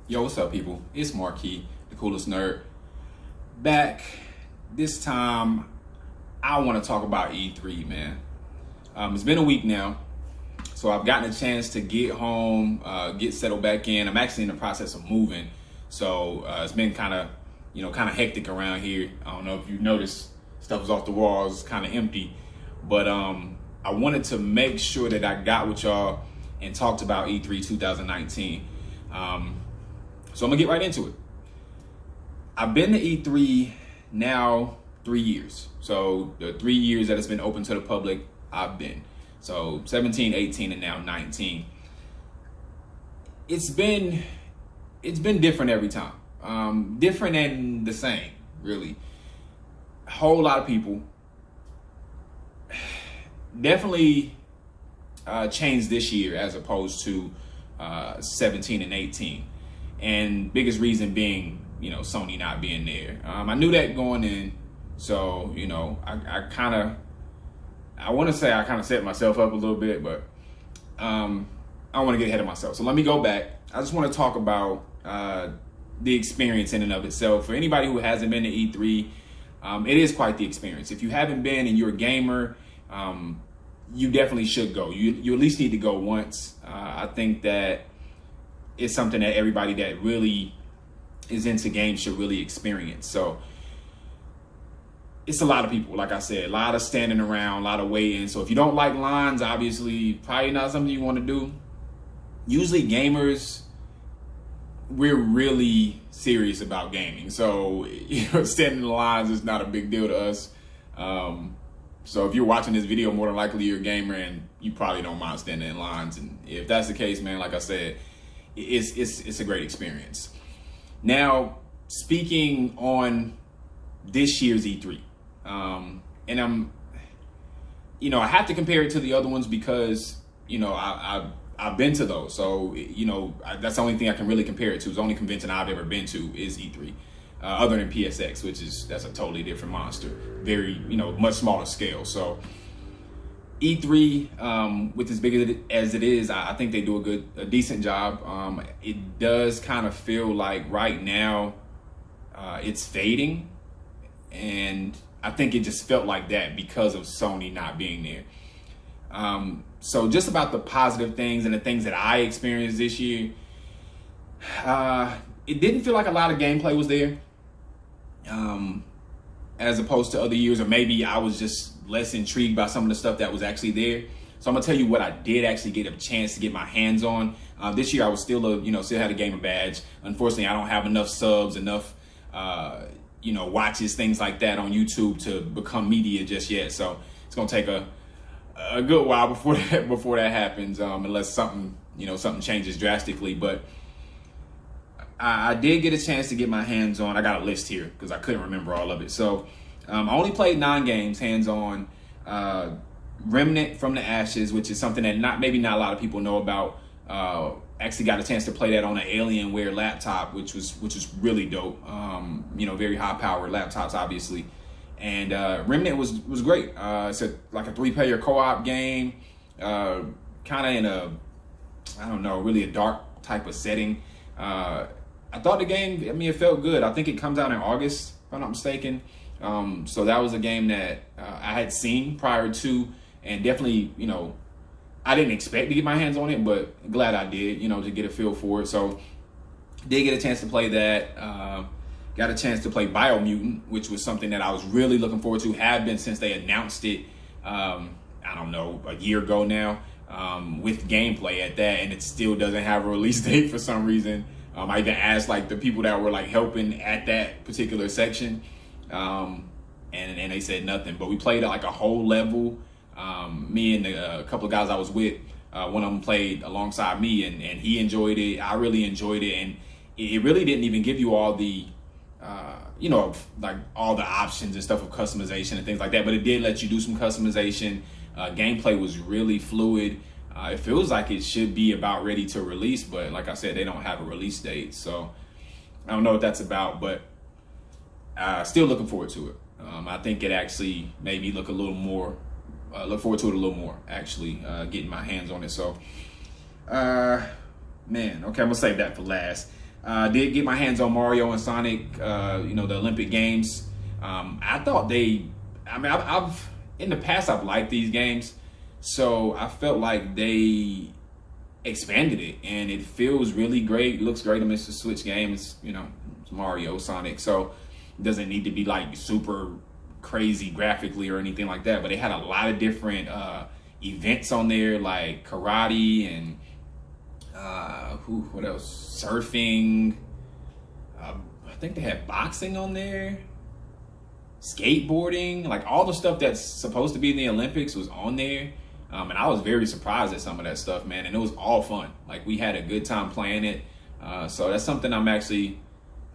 Yo, what's up, people? It's Marquis, the coolest nerd. Back this time, I want to talk about E3, man. It's been a week now, so I've gotten a chance to get home, get settled back in. I'm actually in the process of moving, so it's been kind of hectic around here. I don't know if you noticed, stuff is off the walls, kind of empty, but I wanted to make sure that I got with y'all and talked about E3 2019. So I'm gonna get right into it. I've been to E3 now 3 years. So the 3 years that it's been open to the public, I've been. So 17, 18, and now 19. It's been different every time. Different and the same, really. A whole lot of people. Definitely changed this year as opposed to 17 and 18. And biggest reason being, Sony not being there. I knew that going in, so I want to say I kind of set myself up a little bit, but I don't want to get ahead of myself. So let me go back. I just want to talk about the experience in and of itself. For anybody who hasn't been to E3, it is quite the experience. If you haven't been and you're a gamer, you definitely should go. You at least need to go once. I think that it's something that everybody that really is into games should really experience. So it's a lot of people, like I said, a lot of standing around, a lot of waiting. So if you don't like lines, obviously probably not something you want to do. Usually gamers, we're really serious about gaming. So standing in the lines is not a big deal to us. So if you're watching this video, more than likely you're a gamer and you probably don't mind standing in lines. And if that's the case, man, like I said, it's a great experience. Now, speaking on this year's E3, and I have to compare it to the other ones because, I've been to those. So, that's the only thing I can really compare it to. The only convention I've ever been to is E3, other than PSX, that's a totally different monster, very, much smaller scale. So E3, with as big as it is, I think they do a decent job. It does kind of feel like right now it's fading, and I think it just felt like that because of Sony not being there. So just about the positive things and the things that I experienced this year, it didn't feel like a lot of gameplay was there, as opposed to other years, or maybe I was just less intrigued by some of the stuff that was actually there. So I'm gonna tell you what I did actually get a chance to get my hands on. This year I was still had a gamer badge. Unfortunately, I don't have enough subs, enough watches, things like that on YouTube to become media just yet. So it's gonna take a good while before that happens, unless something changes drastically. But I did get a chance to get my hands on. I got a list here because I couldn't remember all of it. So I only played 9 games hands-on. Remnant from the Ashes, which is something that maybe not a lot of people know about. Actually got a chance to play that on an Alienware laptop, which was really dope. Very high-powered laptops, obviously. And Remnant was great. It's like a 3-player co-op game, kind of in really a dark type of setting. I thought the game, it felt good. I think it comes out in August, if I'm not mistaken. So that was a game that I had seen prior to, and definitely, I didn't expect to get my hands on it, but glad I did, to get a feel for it. So did get a chance to play that. Got a chance to play Biomutant, which was something that I was really looking forward to, have been since they announced it, a year ago now, with gameplay at that, and it still doesn't have a release date for some reason. I even asked the people that were helping at that particular section, and they said nothing. But we played a whole level. Me and a couple of guys I was with, one of them played alongside me, and he enjoyed it. I really enjoyed it, and it really didn't even give you all the all the options and stuff of customization and things like that, but it did let you do some customization. Gameplay was really fluid. It feels like it should be about ready to release, but like I said, they don't have a release date, so I don't know what that's about, but still looking forward to it. I think it actually made me look forward to it a little more, actually, getting my hands on it. So man, okay, I'm gonna save that for last. Did get my hands on Mario and Sonic, the Olympic Games. I thought I've in the past, I've liked these games. So I felt like they expanded it and it feels really great. It looks great. I mean, it's a Switch game. It's, it's Mario, Sonic. So it doesn't need to be like super crazy graphically or anything like that. But they had a lot of different events on there, like karate and what else? Surfing. I think they had boxing on there. Skateboarding, like all the stuff that's supposed to be in the Olympics was on there. And I was very surprised at some of that stuff, man. And it was all fun. Like we had a good time playing it. So that's something I'm actually,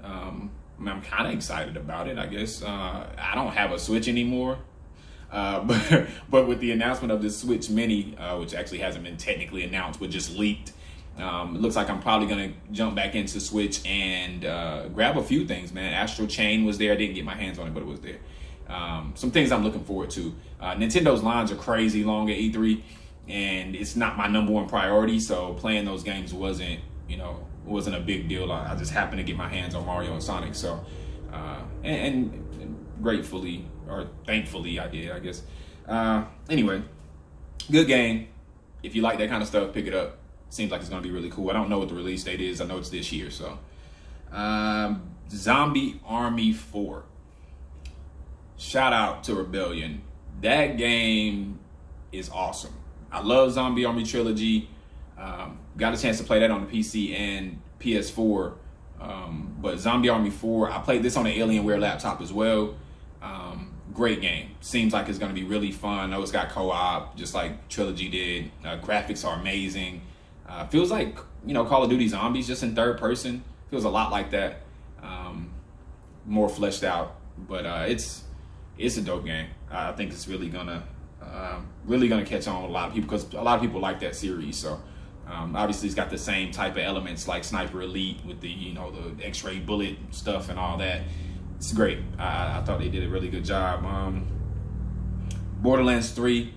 I'm kind of excited about it, I guess. I don't have a Switch anymore. But with the announcement of the Switch Mini, which actually hasn't been technically announced, but just leaked, it looks like I'm probably going to jump back into Switch and grab a few things, man. Astral Chain was there. I didn't get my hands on it, but it was there. Some things I'm looking forward to. Nintendo's lines are crazy long at E3, and it's not my #1 priority, so playing those games wasn't a big deal. I just happened to get my hands on Mario and Sonic, so and gratefully or thankfully I did, I guess. Anyway, good game. If you like that kind of stuff, pick it up. Seems like it's gonna be really cool. I don't know what the release date is. I know it's this year. So, Zombie Army 4. Shout out to Rebellion. That game is awesome. I love Zombie Army Trilogy. Got a chance to play that on the PC and PS4. But Zombie Army 4, I played this on an Alienware laptop as well. Great game. Seems like it's gonna be really fun. I know it's got co-op, just like Trilogy did. Graphics are amazing. Feels like, Call of Duty Zombies just in third person. Feels a lot like that. More fleshed out, but it's a dope game. I think it's really gonna catch on with a lot of people because a lot of people like that series. So obviously it's got the same type of elements like Sniper Elite with the the X-ray bullet stuff and all that. It's great. I thought they did a really good job. Borderlands 3.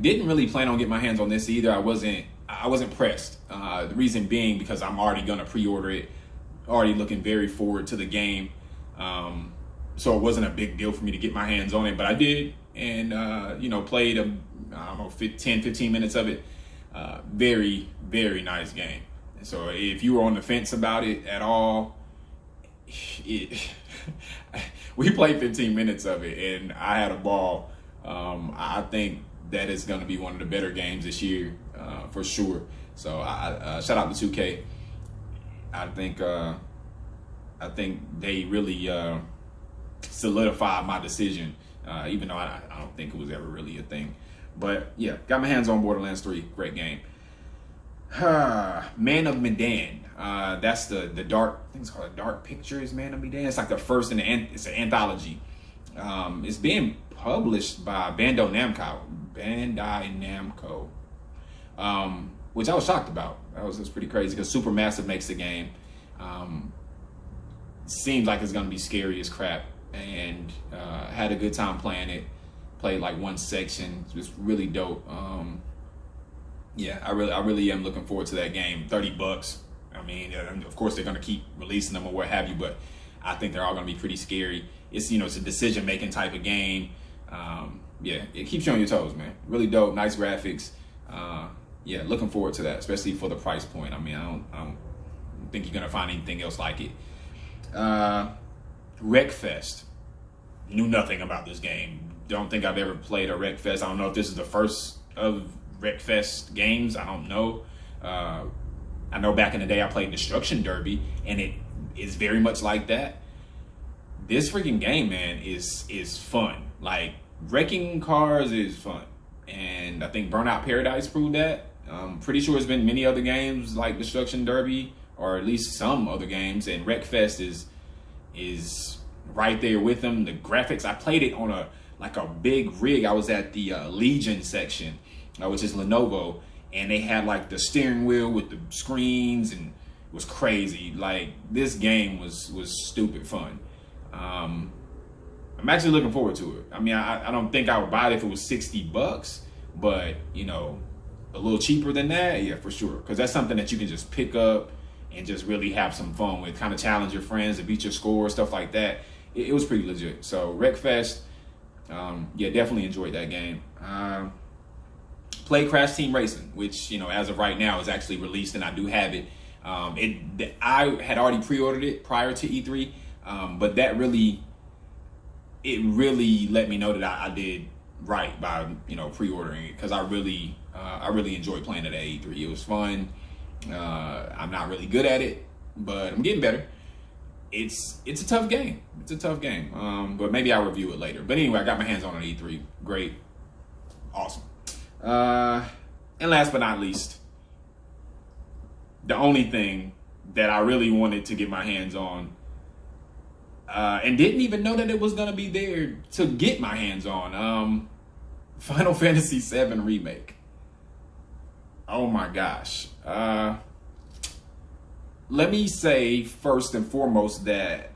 Didn't really plan on getting my hands on this either. I wasn't pressed. The reason being because I'm already gonna pre-order it, already looking very forward to the game. So it wasn't a big deal for me to get my hands on it, but I did, and played 10-15 minutes of it. Very, very nice game. So if you were on the fence about it at all, we played 15 minutes of it, and I had a ball. I think that is going to be one of the better games this year, for sure. So I shout out to 2K. I think they really solidified my decision, even though I don't think it was ever really a thing. But yeah, got my hands on Borderlands 3. Great game. Man of Medan. That's the dark. I think it's called Dark Pictures. Man of Medan. It's like the first it's an anthology. It's being published by Bandai Namco, which I was shocked about. That was pretty crazy because Supermassive makes the game. Seems like it's gonna be scary as crap, and had a good time playing it. Played like one section. It was really dope. Yeah, I really am looking forward to that game. $30. I mean, of course they're gonna keep releasing them or what have you, but I think they're all gonna be pretty scary. It's it's a decision making type of game. Yeah, it keeps you on your toes, man. Really dope, nice graphics. Yeah, looking forward to that, especially for the price point. I mean, I don't think you're gonna find anything else like it. Wreckfest. Knew nothing about this game. Don't think I've ever played a Wreckfest. I don't know if this is the first of Wreckfest games. I don't know. I know back in the day I played Destruction Derby, and it is very much like that. This freaking game, man, is fun. Like, wrecking cars is fun, and I think Burnout Paradise proved that. I'm pretty sure there's been many other games like Destruction Derby, or at least some other games, and Wreckfest is right there with them. The graphics, I played it on a big rig. I was at the Legion section, which is Lenovo, and they had like the steering wheel with the screens, and it was crazy. Like, this game was stupid fun. I'm actually looking forward to it. I mean, I don't think I would buy it if it was $60, but a little cheaper than that, yeah, for sure. Because that's something that you can just pick up and just really have some fun with, kind of challenge your friends to beat your score, stuff like that. It was pretty legit. So Wreckfest, yeah, definitely enjoyed that game. Played Crash Team Racing, which, you know, as of right now is actually released, and I do have it. I had already pre-ordered it prior to E3, but that really let me know that I did right by, you know, pre-ordering it, because I really enjoyed playing it at E3. It was fun. I'm not really good at it, but I'm getting better. It's a tough game. It's a tough game. But maybe I'll review it later. But anyway, I got my hands on it at E3. Great. Awesome. And last but not least, the only thing that I really wanted to get my hands on, and didn't even know that it was gonna be there to get my hands on, Final Fantasy VII Remake. Oh my gosh. Let me say first and foremost that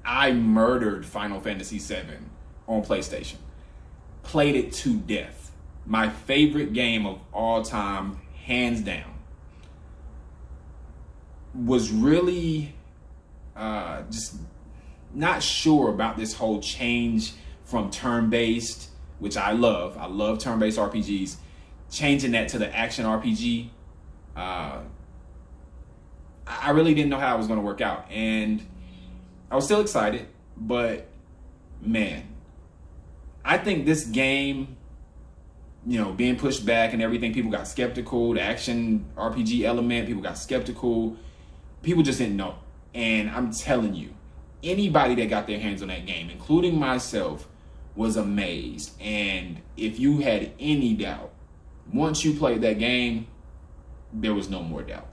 I murdered Final Fantasy VII on PlayStation. Played it to death. My favorite game of all time, hands down. Was really just not sure about this whole change from turn-based, which I love. I love turn-based RPGs. Changing that to the action RPG. I really didn't know how it was going to work out. And I was still excited, but man, I think this game, you know, being pushed back and everything, people got skeptical. The action RPG element, people got skeptical. People just didn't know. And I'm telling you, anybody that got their hands on that game, including myself, was amazed. And if you had any doubt, once you played that game, there was no more doubt.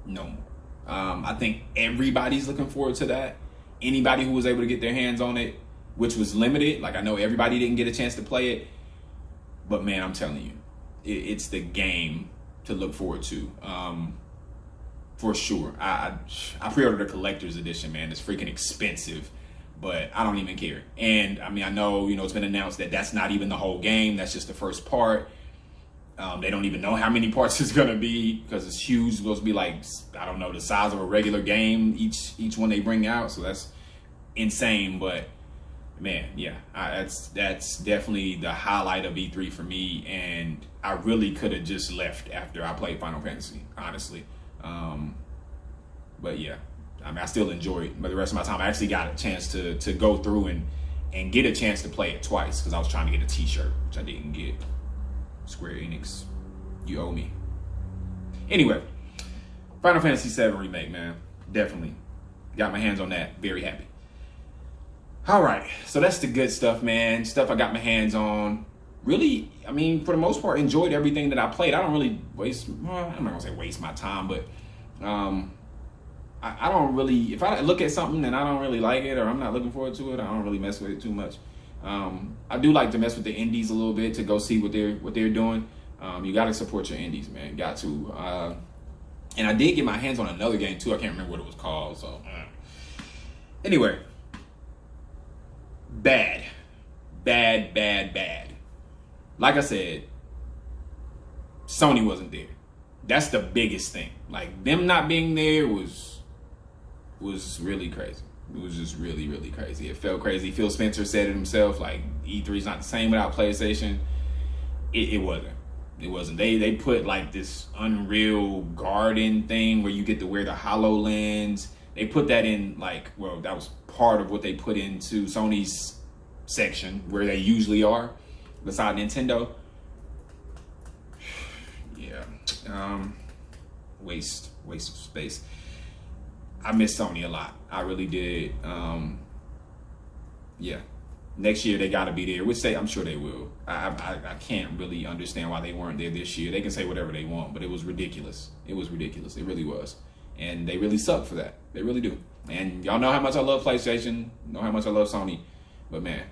No more. I think everybody's looking forward to that. Anybody who was able to get their hands on it, which was limited. Like, I know everybody didn't get a chance to play it. But man, I'm telling you, it's the game to look forward to. For sure. I pre-ordered a collector's edition, man. It's freaking expensive, but I don't even care. And I mean, I know, you know, it's been announced that that's not even the whole game. That's just the first part. They don't even know how many parts it's gonna be, because it's huge. It's supposed to be like, I don't know, the size of a regular game, each one they bring out. So that's insane. But man, yeah, that's definitely the highlight of E3 for me. And I really could have just left after I played Final Fantasy, honestly. But yeah, I mean, I still enjoyed it. But the rest of my time, I actually got a chance to go through and get a chance to play it twice, because I was trying to get a t-shirt, which I didn't get. Square Enix, you owe me. Anyway, Final Fantasy VII Remake, man. Definitely got my hands on that. Very happy. All right, so that's the good stuff, man. Stuff I got my hands on. Really, I mean, for the most part, enjoyed everything that I played. I don't really waste, well, I'm not gonna say waste my time, but I don't really, if I look at something and I don't really like it, or I'm not looking forward to it, I don't really mess with it too much. I do like to mess with the indies a little bit to go see what they're doing. You got to support your indies, man. Got to. And I did get my hands on another game too. I can't remember what it was called. So anyway, bad. Like I said, Sony wasn't there. That's the biggest thing. Like, them not being there was really crazy. It was just really, really crazy. It felt crazy. Phil Spencer said it himself, like, E3's not the same without PlayStation. It wasn't. It wasn't. They put like this Unreal Garden thing where you get to wear the HoloLens. They put that in, like, well, that was part of what they put into Sony's section where they usually are, beside Nintendo. Yeah. Waste of space. I miss Sony a lot. I really did. Yeah. Next year they got to be there, which I'm sure they will. I can't really understand why they weren't there this year. They can say whatever they want, but it was ridiculous. It was ridiculous. It really was. And they really suck for that. They really do. And y'all know how much I love PlayStation. Know how much I love Sony. But man,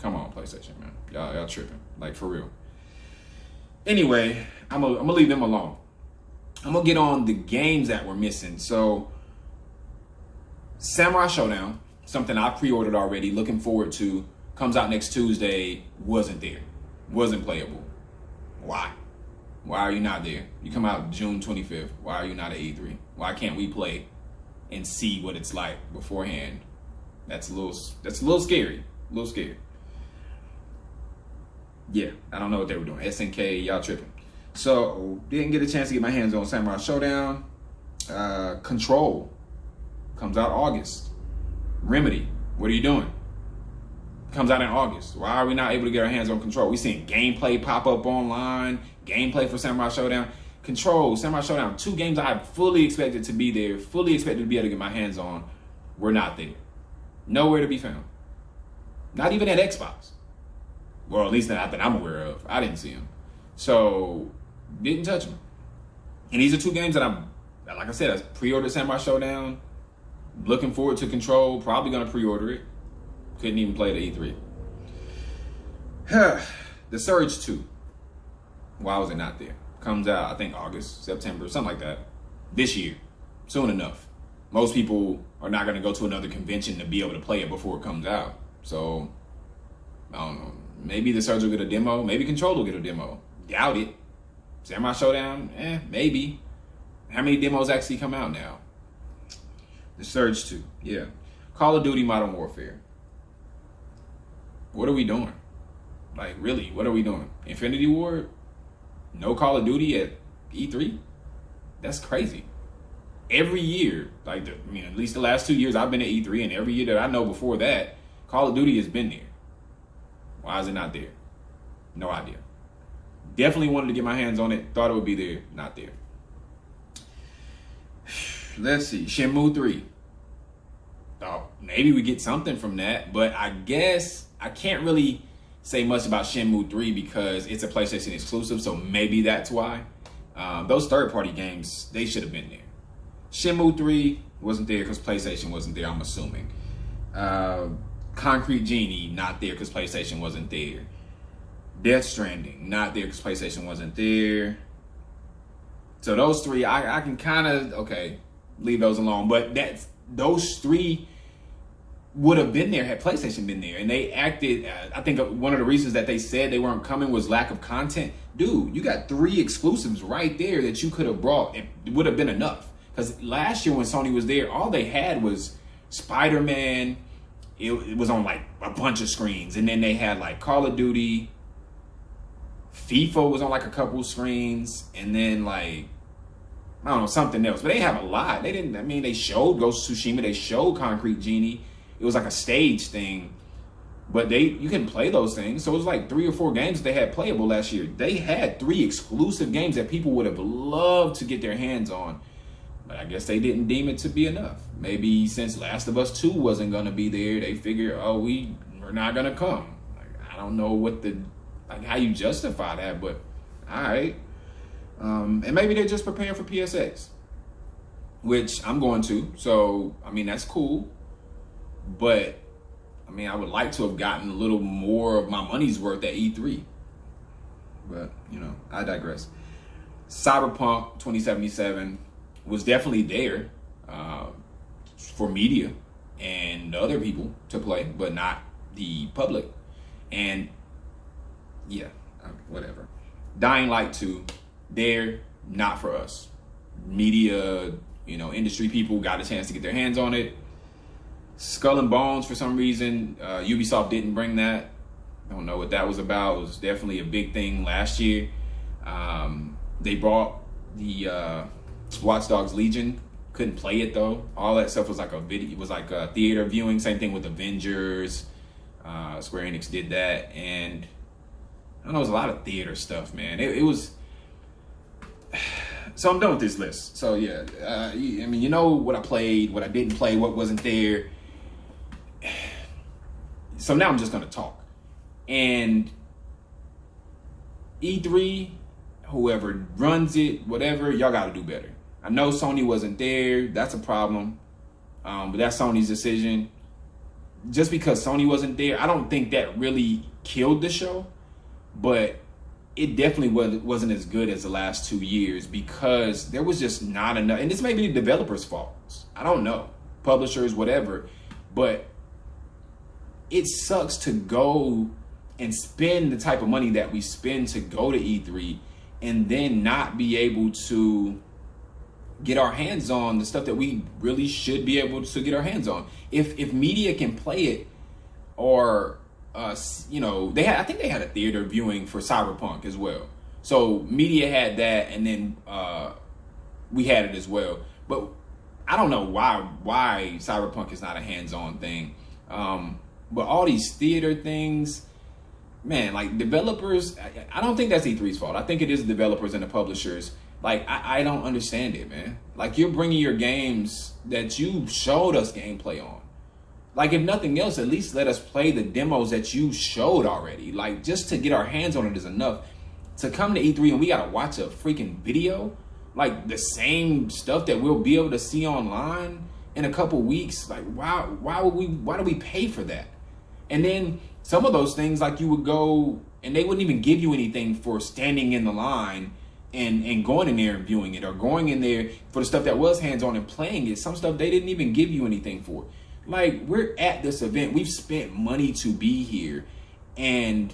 come on, PlayStation, man. Y'all tripping. Like, for real. Anyway, I'm gonna leave them alone. I'm gonna get on the games that were missing. So, Samurai Showdown, something I pre-ordered already, looking forward to, comes out next Tuesday, wasn't there. Wasn't playable. Why? Why are you not there? You come out June 25th. Why are you not at E3? Why can't we play and see what it's like beforehand? That's a little scary. A little scary. Yeah, I don't know what they were doing. SNK, y'all tripping. So, didn't get a chance to get my hands on Samurai Showdown. Control comes out August. Remedy, what are you doing? Comes out in August. Why are we not able to get our hands on Control? We seeing gameplay pop up online, gameplay for Samurai Showdown. Control, Samurai Showdown, 2 games I fully expected to be there, fully expected to be able to get my hands on. We're not there. Nowhere to be found. Not even at Xbox. Well, at least not that I'm aware of. I didn't see them. So, didn't touch them. And these are 2 games that like I said, I pre-ordered Samurai Showdown. Looking forward to Control. Probably going to pre-order it. Couldn't even play the E3. The Surge 2. Why was it not there? Comes out, I think, August, September, something like that. This year. Soon enough. Most people are not going to go to another convention to be able to play it before it comes out. So, I don't know. Maybe the Surge will get a demo. Maybe Control will get a demo. Doubt it. Samurai Showdown? Maybe. How many demos actually come out now? The Surge 2. Yeah. Call of Duty Modern Warfare. What are we doing? Like, really, what are we doing? Infinity Ward? No Call of Duty at E3? That's crazy. Every year, like, at least the last 2 years I've been at E3, and every year that I know before that, Call of Duty has been there. Why is it not there? No idea. Definitely wanted to get my hands on it. Thought it would be there. Not there. Let's see. Shenmue 3. Thought maybe we get something from that, but I guess I can't really say much about Shenmue 3 because it's a PlayStation exclusive, so maybe that's why. Those third-party games, they should have been there. Shenmue 3 wasn't there because PlayStation wasn't there, I'm assuming. Concrete Genie, not there because PlayStation wasn't there. Death Stranding, not there because PlayStation wasn't there. So those 3, I can kind of, okay, leave those alone. But those 3 would have been there had PlayStation been there. And they acted, I think one of the reasons that they said they weren't coming was lack of content. Dude, you got 3 exclusives right there that you could have brought. It would have been enough. Because last year when Sony was there, all they had was Spider-Man. It was on like a bunch of screens. And then they had like Call of Duty. FIFA was on like a couple screens. And then like, I don't know, something else. But they have a lot. They didn't, they showed Ghost of Tsushima. They showed Concrete Genie. It was like a stage thing. But you can play those things. So it was like 3 or 4 games that they had playable last year. They had 3 exclusive games that people would have loved to get their hands on. But I guess they didn't deem it to be enough. Maybe since Last of Us 2 wasn't going to be there, they figured, oh, we're not going to come. Like, I don't know how you justify that, but all right. And maybe they're just preparing for PSX, which I'm going to. So, that's cool. But, I would like to have gotten a little more of my money's worth at E3. But, I digress. Cyberpunk 2077 was definitely there for media and other people to play, but not the public. And, yeah, whatever. Dying Light 2, there, not for us. Media, industry people got a chance to get their hands on it. Skull and Bones, for some reason, Ubisoft didn't bring that. I don't know what that was about. It was definitely a big thing last year. They brought the Watch Dogs Legion. Couldn't play it though. All that stuff was like a video. It was like a theater viewing. Same thing with Avengers. Square Enix did that, and I don't know. It was a lot of theater stuff, man. It was. So I'm done with this list. So yeah, you know what I played, what I didn't play, what wasn't there. So now I'm just gonna talk. And E3, whoever runs it, whatever, y'all gotta do better. I know Sony wasn't there. That's a problem. But that's Sony's decision. Just because Sony wasn't there, I don't think that really killed the show. But it definitely wasn't as good as the last 2 years because there was just not enough. And this may be the developers' fault. I don't know. Publishers, whatever. But it sucks to go and spend the type of money that we spend to go to E3 and then not be able to get our hands on the stuff that we really should be able to get our hands on. If media can play it, or you know, I think they had a theater viewing for Cyberpunk as well. So media had that, and then we had it as well. But I don't know why Cyberpunk is not a hands-on thing. But all these theater things, man, like developers, I don't think that's E3's fault. I think it is the developers and the publishers. Like, I don't understand it, man. Like, you're bringing your games that you showed us gameplay on. Like, if nothing else, at least let us play the demos that you showed already. Like, just to get our hands on it is enough. To come to E3 and we gotta watch a freaking video, like the same stuff that we'll be able to see online in a couple weeks. Like, why do we pay for that? And then some of those things, like, you would go and they wouldn't even give you anything for standing in the line and going in there and viewing it, or going in there for the stuff that was hands-on and playing it. Some stuff they didn't even give you anything for. Like, we're at this event, we've spent money to be here, and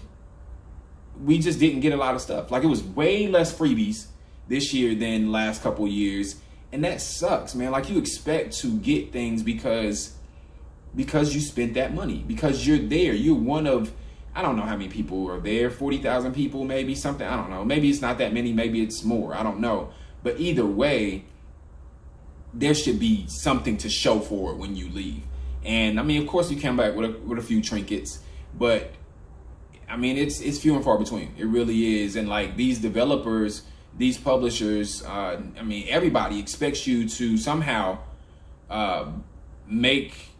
we just didn't get a lot of stuff. Like, it was way less freebies this year than last couple years, and that sucks, man. Like, you expect to get things because you spent that money, because you're there. You're one of, I don't know how many people are there, 40,000 people, maybe something. I don't know. Maybe it's not that many. Maybe it's more. I don't know. But either way, there should be something to show for it when you leave. And I mean, of course, you come back with a few trinkets, but I mean, it's few and far between. It really is. And like, these developers, these publishers, I mean, everybody expects you to somehow make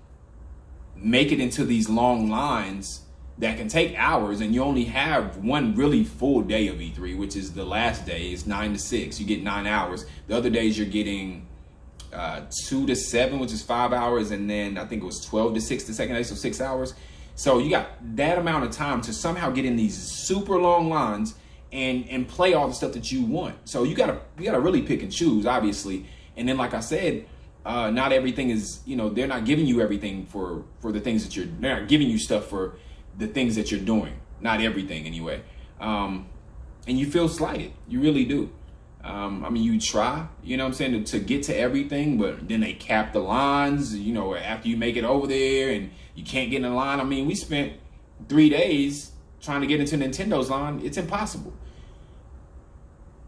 it into these long lines that can take hours, and you only have one really full day of E3, which is the last day. It's 9 to 6. You get 9 hours. The other days you're getting 2 to 7, which is 5 hours, and then I think it was 12 to 6 the second day, so 6 hours. So you got that amount of time to somehow get in these super long lines and play all the stuff that you want. So you gotta really pick and choose, obviously. And then, like I said, not everything is, you know, they're not giving you everything for the things that they're not giving you stuff for the things that you're doing. Not everything, anyway. And you feel slighted. You really do. I mean, you try, you know what I'm saying, to get to everything, but then they cap the lines, you know, after you make it over there and you can't get in the line. I mean, we spent 3 days trying to get into Nintendo's line. It's impossible.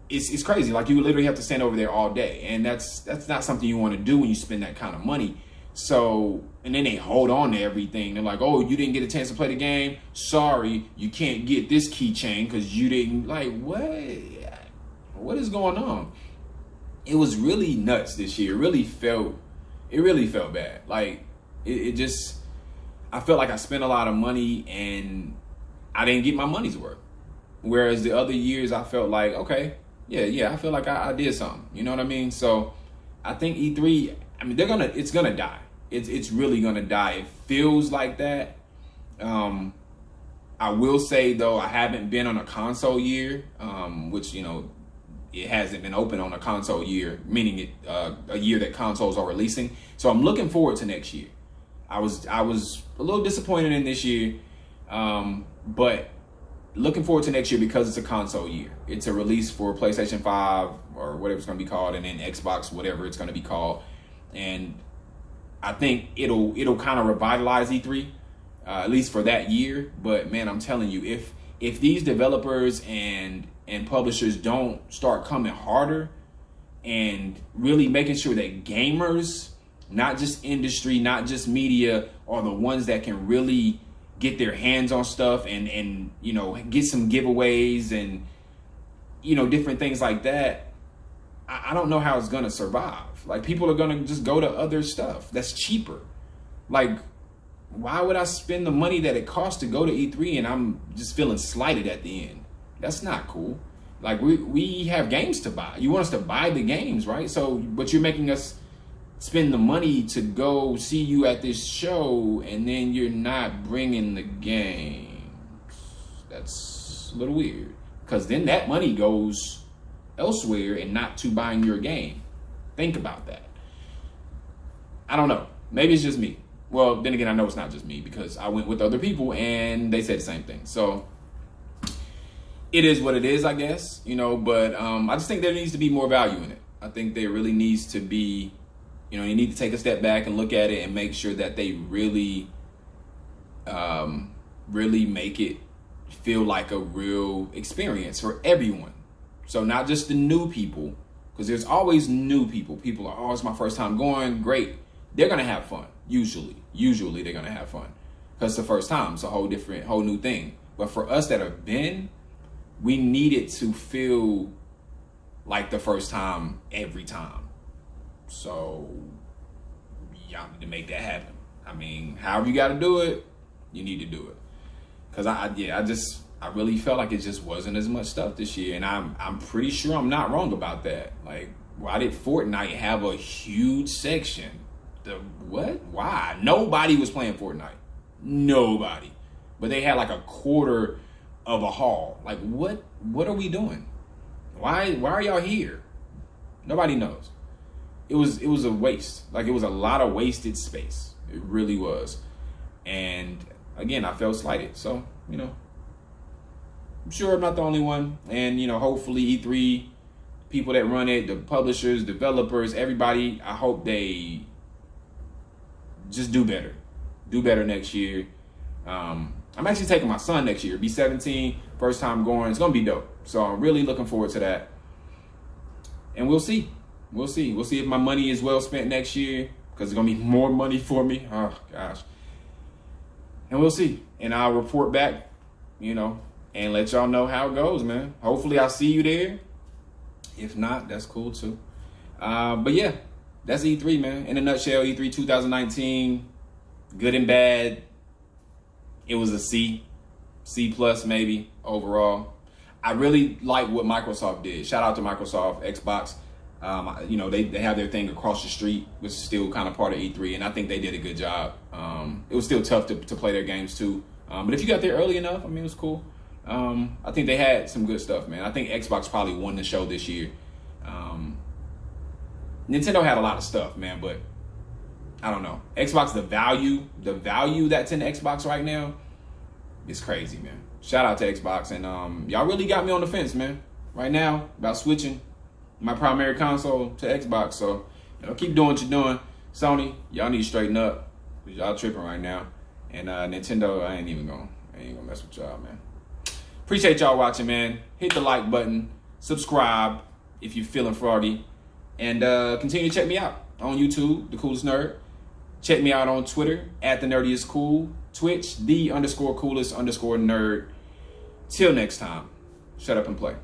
It's crazy. Like, you literally have to stand over there all day, and that's not something you want to do when you spend that kind of money. So, and then they hold on to everything. They're like, oh, you didn't get a chance to play the game? Sorry, you can't get this keychain because you didn't. Like, what is going on? It was really nuts this year. It really felt bad. Like, it just, I felt like I spent a lot of money and I didn't get my money's worth. Whereas the other years I felt like, okay, yeah, I feel like I did something. You know what I mean? So I think E3, I mean, it's gonna die. It's really gonna die. It feels like that. I will say though, I haven't been on a console year, which, you know, it hasn't been open on a console year, meaning a year that consoles are releasing. So I'm looking forward to next year. I was a little disappointed in this year, but looking forward to next year because it's a console year. It's a release for PlayStation 5 or whatever it's going to be called, and then Xbox, whatever it's going to be called. And I think it'll kind of revitalize E3, at least for that year. But man, I'm telling you, if these developers and publishers don't start coming harder and really making sure that gamers, not just industry, not just media, are the ones that can really get their hands on stuff and you know, get some giveaways and, you know, different things like that, I don't know how it's gonna survive. Like, people are gonna just go to other stuff that's cheaper. Like, why would I spend the money that it costs to go to E3 and I'm just feeling slighted at the end? That's not cool. Like, we have games to buy. You want us to buy the games, right? So, but you're making us spend the money to go see you at this show, and then you're not bringing the games. That's a little weird, because then that money goes elsewhere and not to buying your game. Think about that. I don't know. Maybe it's just me. Well, then again, I know it's not just me, because I went with other people and they said the same thing. So it is what it is, I guess, you know, but I just think there needs to be more value in it. I think there really needs to be, you know, you need to take a step back and look at it and make sure that they really, really make it feel like a real experience for everyone. So not just the new people, because there's always new people. People are, oh, it's my first time going. Great. They're going to have fun. Usually they're going to have fun because it's the first time. It's a whole new thing. But for us that have been, we need it to feel like the first time every time. So y'all need to make that happen. I mean, however you got to do it, you need to do it. Because I really felt like it just wasn't as much stuff this year. And I'm pretty sure I'm not wrong about that. Like, why did Fortnite have a huge section? What? Why? Nobody was playing Fortnite. Nobody. But they had like a quarter of a hall. Like, what are we doing? Why are y'all here? Nobody knows. It was a waste. Like, it was a lot of wasted space. It really was. And again, I felt slighted. So, you know, I'm sure I'm not the only one. And, you know, hopefully E3, people that run it, the publishers, developers, everybody, I hope they just do better. Do better next year. I'm actually taking my son next year. Be 17, first time going. It's going to be dope. So I'm really looking forward to that. And we'll see. We'll see. We'll see if my money is well spent next year, because it's going to be more money for me. Oh, gosh. And we'll see. And I'll report back, you know, and let y'all know how it goes, man. Hopefully I'll see you there. If not, that's cool too. But yeah, that's E3, man. In a nutshell, E3 2019, good and bad. It was a C plus maybe overall. I really like what Microsoft did. Shout out to Microsoft, Xbox. You know, they have their thing across the street, which is still kind of part of E3, and I think they did a good job. It was still tough to play their games too. But if you got there early enough, I mean, it was cool. I think they had some good stuff, man. I think Xbox probably won the show this year. Nintendo had a lot of stuff, man, but I don't know. Xbox, the value that's in Xbox right now is crazy, man. Shout out to Xbox. And y'all really got me on the fence, man, right now about switching my primary console to Xbox. So, you know, keep doing what you're doing. Sony, y'all need to straighten up, because y'all tripping right now. And Nintendo, I ain't even gonna mess with y'all, man. Appreciate y'all watching, man. Hit the like button, subscribe if you're feeling froggy, and continue to check me out on YouTube, The Coolest Nerd. Check me out on Twitter, @TheNerdiestCool, Twitch, _coolest_nerd. Till next time, shut up and play.